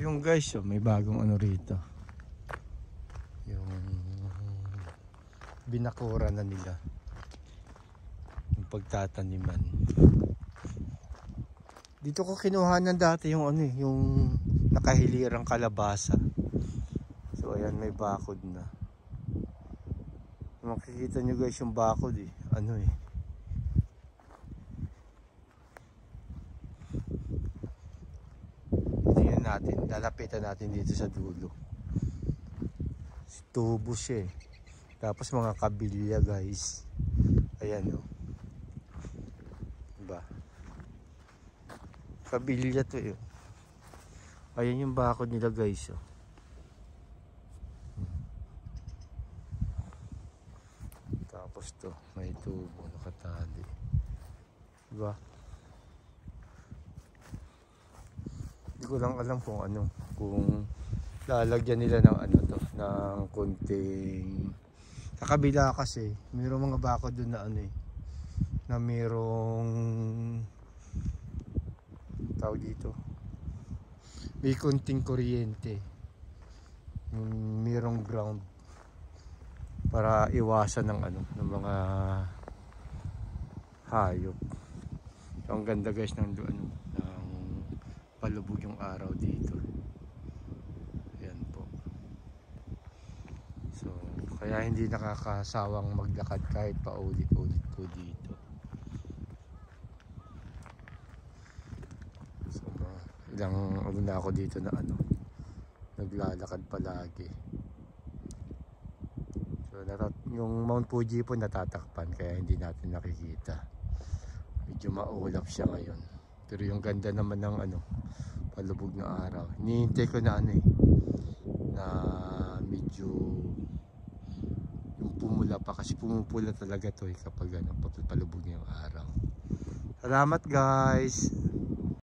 yung guys, oh, may bagong ano rito. Yung binakura na nila. Yung pagtataniman. Dito ko kinuha ng dati yung ano, yung nakahilirang kalabasa. So ayan, may bakod na. Makikita nyo guys yung bakod eh. Ano eh. Tingnan natin, lalapitan natin dito sa dulo. Tubo siya eh. Tapos mga kabilya guys. Ayan o. Diba? Kabilya to eh. Ayan yung bakod nila guys oh. Tapos to, may tubo nakatali. Diba? Hindi ko lang alam kung ano, kung lalagyan nila ng ano to, ng konting sa kabila kasi mayroong mga bakod doon na ano eh, na mayroong tawag dito, may konting kuryente, mayroong ground para iwasan ng ano, ng mga hayop. So, ang ganda guys ng ano, ng palubog yung araw dito. Ayan po. So kaya hindi nakakasawang maglakad kahit paulit-ulit po dito. So ilang ano na ako dito na ano, naglalakad palagi. So yung Mount Fuji po natatakpan kaya hindi natin nakikita. Medyo maulap siya ngayon. Pero yung ganda naman ng ano, palubog na araw. Hinihintay ko na ano eh, na medyo yung pumula pa kasi pumupula talaga to eh kapag ano, palubog na yung araw. Salamat guys!